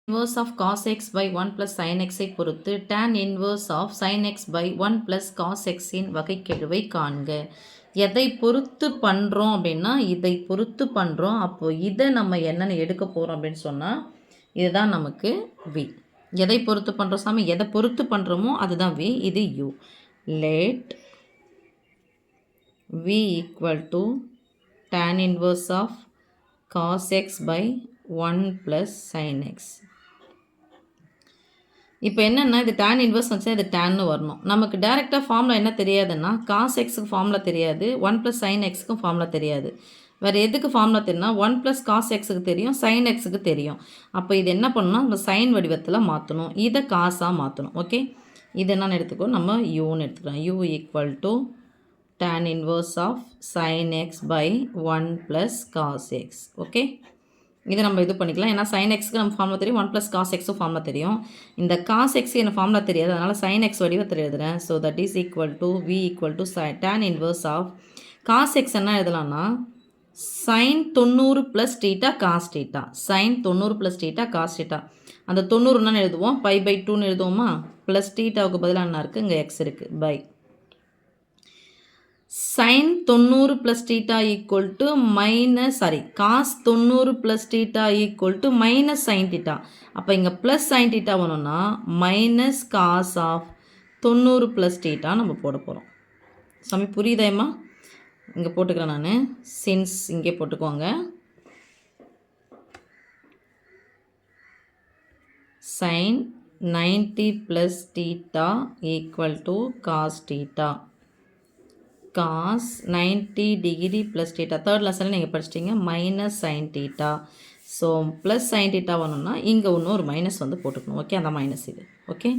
inverse of cos x by 1 plus sin x ஐ பொறுத்து tan inverse of sin x by 1 plus cos x இன் வகைக்கெழுவை காண்க. எதை பொறுத்து பண்ணுறோம் அப்படின்னா இதை பொறுத்து பண்ணுறோம். அப்போ இதை நம்ம என்னென்னு எடுக்க போகிறோம் அப்படின்னு சொன்னால் இதுதான் நமக்கு v. எதை பொறுத்து பண்ணுறோம் சாமி? எதை பொறுத்து பண்ணுறோமோ அதுதான் v. இது u. let v equal to tan inverse of cos x by 1 plus sin x. இப்போ என்னென்னா இது tan இன்வர்ஸ் வச்சு இது டேன்னு வரணும். நமக்கு டேரெக்டாக ஃபார்முலா என்ன தெரியாதுன்னா காஸ் எக்ஸுக்கு ஃபார்முலா தெரியாது, 1 ப்ளஸ் சைன் எக்ஸுக்கும் ஃபார்முலா தெரியாது. வேறு எதுக்கு ஃபார்முலா தெரியும்னா 1 ப்ளஸ் காஸ் எக்ஸுக்கு தெரியும், சைன் எக்ஸுக்கு தெரியும். அப்போ இது என்ன பண்ணணும்னா நம்ம சைன் வடிவத்தில் மாற்றணும், இதை காசாக மாற்றணும். ஓகே, இது என்னென்னு எடுத்துக்கோ, நம்ம யூன்னு எடுத்துக்கலாம். U equal to tan inverse of sine x by 1 plus cos x. Okay, இதை நம்ம இது பண்ணிக்கலாம். ஏன்னா சைன் எக்ஸ்க்கு நம்ம ஃபார்முலா தெரியும், 1 ப்ளஸ் காஸ் எக்ஸும் ஃபார்முலா தெரியும். இந்த காஸ் எக்ஸுக்கு என்ன ஃபார்முலா தெரியாது, அதனால் சைன் எக்ஸ் வடிவத்தில் எழுதுகிறேன். So that is equal to v equal to tan inverse of cos x என்ன எழுதலாம்னா sine 90 plus theta cos theta. Sine 90 plus theta cos theta. அந்த 90 எழுதுவோம், பை பை 2ன்னு எழுதுவோமா, ப்ளஸ் டீட்டாவுக்கு பதிலாக என்ன இருக்குது, இங்கே எக்ஸ் இருக்குது, pi sin 90 plus theta equal to cos 90 plus theta equal to minus sin theta. அப்போ இங்கே plus sin theta வேணும்னா minus cos of 90 plus theta நம்ம போட போகிறோம். சாமி புரியுதாயம்மா? இங்கே போட்டுக்கிறேன் நான், சின்ஸ் இங்கே போட்டுக்கோங்க. sin 90 plus theta equal to cos theta. cos 90 degree plus theta. Third லெசனில் நீங்கள் படிச்சிட்டிங்க minus sine theta. So plus sine theta வரணும்னா இங்கே இன்னும் ஒரு மைனஸ் வந்து போட்டுக்கணும். ஓகே, அந்த மைனஸ் இது. ஓகே,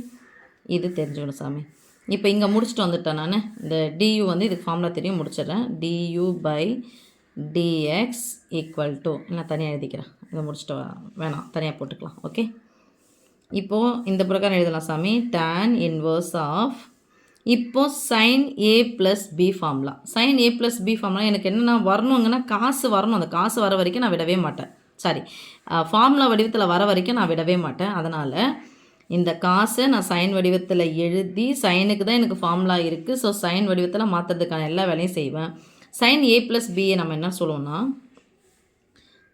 இது தெரிஞ்சுக்கணும் சாமி. இப்போ இங்கே முடிச்சுட்டு வந்துட்டேன் நான். இந்த du வந்து இதுக்கு ஃபார்முலா தெரியும், முடிச்சிடுறேன். du by dx equal to, நான் தனியாக எழுதிக்கிறேன், இதை முடிச்சுட்டு வேணாம் தனியாக போட்டுக்கலாம். ஓகே, இப்போது இந்த பிரகாரம் எழுதலாம் சாமி. tan இன்வர்ஸ் ஆஃப் இப்போ sign A plus B formula. Sign A plus B formula எனக்கு என்னென்னா வரணுங்கன்னா காசு வரணும். அந்த காசு வர வரைக்கும் நான் விடவே மாட்டேன். சாரி, ஃபார்முலா வடிவத்தில் வர வரைக்கும் நான் விடவே மாட்டேன். அதனால் இந்த காசை நான் சைன் வடிவத்தில் எழுதி, சைனுக்கு தான் எனக்கு ஃபார்முலா இருக்குது, ஸோ சைன் வடிவத்தில் மாற்றுறதுக்கான எல்லா வேலையும் செய்வேன். சைன் ஏ ப்ளஸ் பியை நம்ம என்ன சொல்லுவோம்னா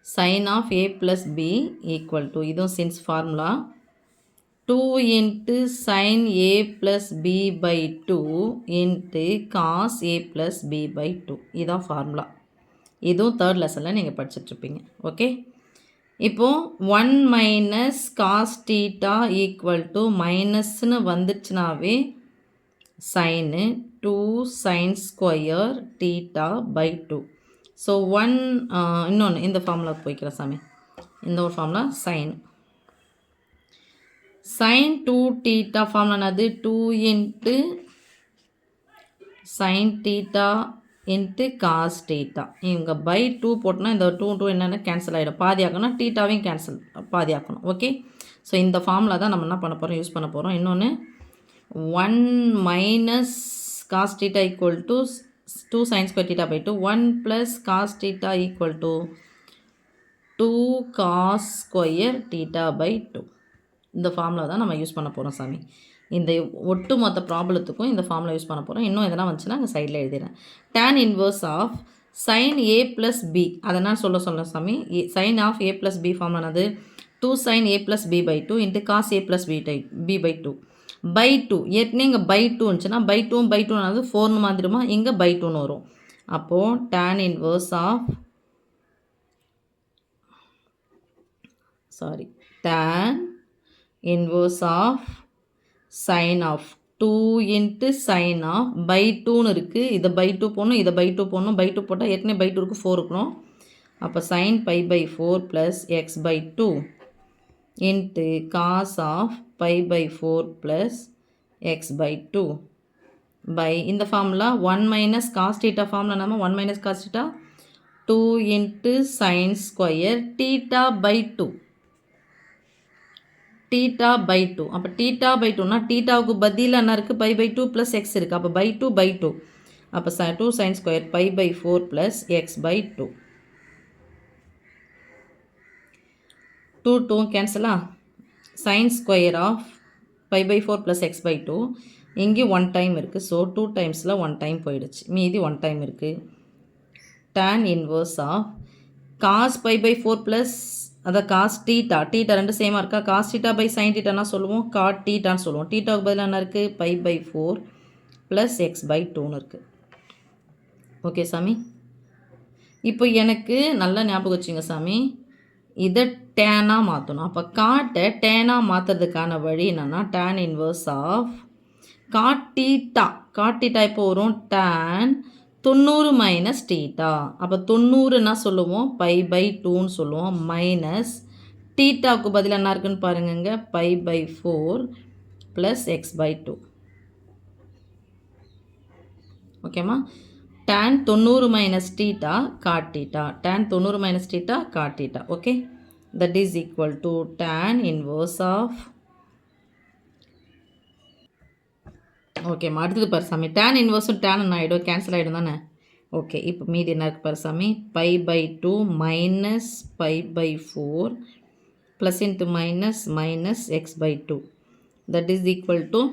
sine of A plus B equal to, இதுவும் சின்ஸ் formula, 2 into sin a plus b by 2 into cos a plus b by 2. இதுதான் ஃபார்முலா. இதுவும் தேர்ட் லெசனில் நீங்கள் படிச்சுட்ருப்பீங்க. ஓகே, இப்போது 1 minus cos theta equal to மைனஸ்ன்னு வந்துச்சுனாவே sine 2 sine square theta by 2. So 1 இன்னொன்று இந்த ஃபார்முலா போய்க்கிறேன் சாமி. இந்த ஒரு formula sine sin 2 theta formula அது 2 into sin theta into cos theta. இவங்க பை 2 போட்டோன்னா இந்த 2 என்னென்ன கேன்சல் ஆகிடும், பாதி ஆக்கணும், டீட்டாவையும் கேன்சல் பாதி ஆக்கணும். ஓகே, ஸோ இந்த ஃபார்முலா தான் நம்ம என்ன பண்ண போகிறோம், யூஸ் பண்ண போகிறோம். இன்னொன்று 1 minus cos theta equal to 2 sin square theta by 2, 1 plus cos theta equal to 2 cos square theta by 2. இந்த ஃபார்முலா தான் நம்ம யூஸ் பண்ண போகிறோம் சாமி. இந்த ஒட்டு மொத்த ப்ராப்ளத்துக்கும் இந்த ஃபார்முலா யூஸ் பண்ண போகிறோம். இன்னும் எதனா வந்துச்சுன்னா அங்கே சைடில் எழுதிடுறேன். tan inverse of sine A plus B, அதனால் சொல்ல சாமி. Sine of A plus B formula அது 2 sin a plus B by 2 into cos A plus B by 2 by 2. ஏற்கனவே இங்கே பை 2 இருந்துச்சுன்னா பை 2 4 மாதிரிமா, இங்கே பை 2ன்னு வரும். அப்போது tan inverse of tan inverse of sin of 2 into sin of by 2ன்னு இருக்குது. இதை by 2 போடணும், இதை by 2 போடணும். by 2 போட்டால் ஏற்கனவே by 2 இருக்குது, 4 இருக்கணும். அப்போ sin pi by 4 plus x by 2 into cos of pi by 4 plus x by 2 by இந்த formula 1 minus cos theta formula நம்ம 1 minus cos theta 2 into sin square theta by 2 theta by 2. அப்போ theta by 2னா thetaவுக்கு பதிலாக என்ன இருக்குது, pi by 2 plus x இருக்குது. அப்போ by 2 by 2. அப்போ 2 sin square pi by 4 plus x by 2. 2 2 கேன்சலா, sin square of pi by 4 plus x by 2. இங்கே 1 time இருக்குது. So 2 டைம்ஸில் 1 டைம் போயிடுச்சு. மீதி 1 டைம் இருக்குது. tan inverse of cos pi by 4 plus அதை cos theta. theta ரெண்டு சேமாக இருக்கா. cos theta by sin theta சொல்லுவோம். cot thetaன்னு சொல்லுவோம். thetaவுக்கு பதிலாக என்ன இருக்குது? pi by 4 plus x by 2ன்னு இருக்குது. ஓகே சாமி. இப்போ எனக்கு நல்லா ஞாபகம் வச்சுங்க சாமி, இதை டேனாக மாற்றணும். அப்போ காட்டை டேனாக மாற்றுறதுக்கான வழி என்னென்னா tan inverse of cot theta. Cot theta இப்போ வரும் tan 90 மைனஸ் டீட்டா. அப்போ 90ன்னா சொல்லுவோம் பை பை 2ன்னு சொல்லுவோம். மைனஸ் டீட்டாவுக்கு பதில் என்ன இருக்குன்னு பாருங்க, pi by 4 plus x by 2. ஓகேம்மா. tan 90 minus theta cot theta. tan 90 minus theta cot theta. Okay. That is equal to tan inverse of. Okay. அடுத்தது பாரு சாமி, tan inverse tan ஆகிடும், கேன்சல் ஆகிடும் தானே. ஓகே. இப்போ மீதி என்ன இருக்குது பாரு சாமி, pi by 2 minus pi by 4 plus into minus minus x by 2. That is equal to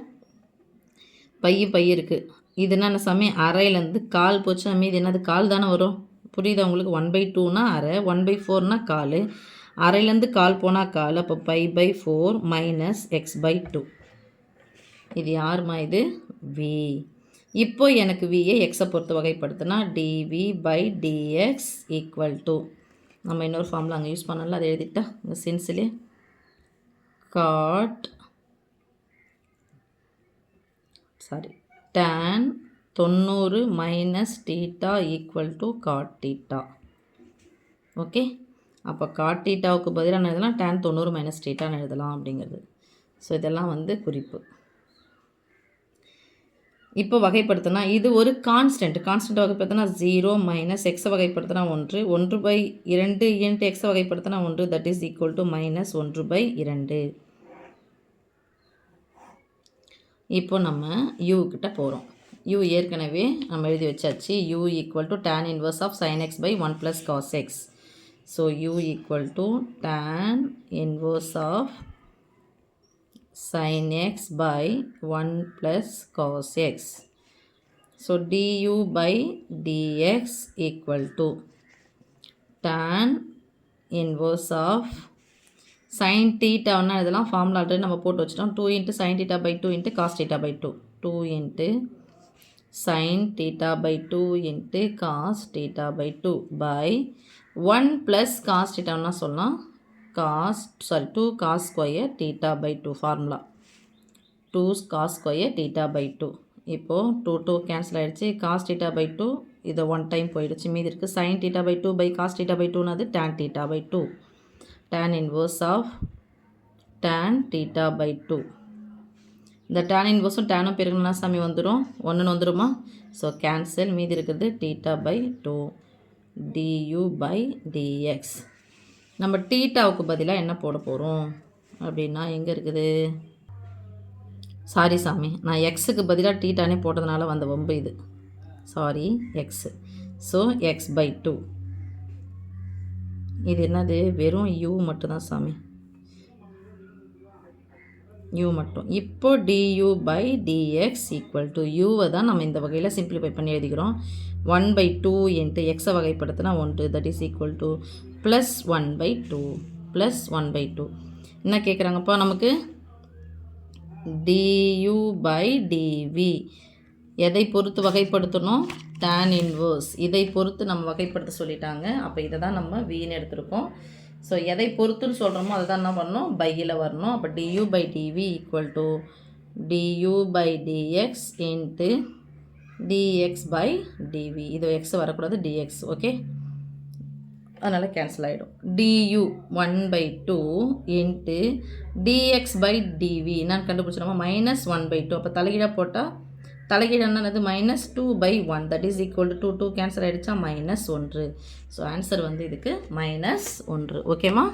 pi இருக்குது. இது என்ன சாமி, அரையிலேருந்து கால் போச்சு. மீதி என்னது கால் தானே வரும். புரியுதா உங்களுக்கு? 1/2னா அரை, 1/4னா கால், அரையிலேருந்து கால் போனால் கால். அப்போ pi by 4 minus x by 2. இது யாருமா? இது வி. இப்போ எனக்கு வியை எக்ஸை பொறுத்து வகைப்படுத்தினா dv by dx equal to, நம்ம இன்னொரு ஃபார்மில் அங்கே யூஸ் பண்ணல, அதை எழுதிட்டா இந்த சென்ஸ்லே, tan 90 minus theta equal to cot theta. Okay. அப்போ காட் டீட்டாவுக்கு பதிலாக என்ன எழுதலாம், tan 90 மைனஸ் டீட்டான்னு எழுதலாம் அப்படிங்கிறது. ஸோ இதெல்லாம் குறிப்பு. இப்போ வகைப்படுத்தினா இது ஒரு கான்ஸ்டன்ட் வகைப்படுத்தினா 0 மைனஸ் எக்ஸை வகைப்படுத்தினா 1, 1/2 இன்ட்டு எக்ஸை வகைப்படுத்தினா 1, that is equal to minus 1/2. இப்போ நம்ம u கிட்ட போகிறோம். u ஏற்கனவே நம்ம எழுதி வச்சாச்சு. u equal to tan inverse of sin x by 1 plus cos x. So u equal to tan inverse of sin x by 1 plus cos x. So du by dx equal to tan inverse of sin theta ஒன்றா இதெல்லாம் formula already நம்ம போட்டு வச்சிட்டோம். 2 into sin theta by 2 into cos theta by 2. 2 into sin theta by 2 into cos theta by 2 by 1 plus cos theta ஒன்றா சொல்லலாம். 2 cos square theta by 2 formula. 2 cos square theta by 2. இப்போது 2 cancel ஆகிடுச்சு. cos theta by 2 இதை 1 time போயிடுச்சு. மீதி இருக்குது sin theta by 2 by cos theta by 2னது tan theta by 2. tan inverse of tan theta by 2. இந்த tan inverse tan பெருக்கணும்னா சாமி வந்துடும், 1 வந்துடுமா. So cancel. மீதி இருக்கிறது theta by 2 du by dx. நம்ம டீட்டாவுக்கு பதிலாக என்ன போட போகிறோம் அப்படின்னா, எங்கே இருக்குது, சாரி சாமி, நான் எக்ஸுக்கு பதிலாக டீட்டானே போட்டதுனால வந்த வம்பு இது. Sorry, x. So x by 2. இது என்னது, வெறும் u மட்டும்தான் சாமி, u மட்டும். இப்போ du by dx equal to uவை தான் நம்ம இந்த வகையில் சிம்பிளிஃபை பண்ணி எழுதிக்கிறோம். 1/2 இன்ட்டு எக்ஸை வகைப்படுத்தினா 1, that is equal to plus 1/2 plus 1/2. என்ன கேட்குறாங்கப்பா நமக்கு, du by dv எதை பொறுத்து வகைப்படுத்தணும், tan இன்வர்ஸ். இதை பொறுத்து நம்ம வகைப்படுத்த சொல்லிட்டாங்க. அப்போ இதை தான் நம்ம வின்னு எடுத்திருக்கோம். ஸோ எதை பொறுத்துன்னு சொல்கிறோமோ அதை தான் என்ன பண்ணணும், பையில் வரணும். அப்போ du by dv equal to du by dx into dx by dv. இது x வரக்கூடாது, dx. ஓகே, அதனால் கேன்சல் ஆகிடும். du 1/2 into dx by dv என்னன்னு கண்டுபிடிச்சிடமா, மைனஸ் 1/2. அப்போ தலைகீழாக போட்டால் தலைகீழ் என்னது, minus 2/1, that is equal to 2 cancel ஆகிடுச்சா, -1. ஸோ ஆன்சர் இதுக்கு -1. ஓகேம்மா.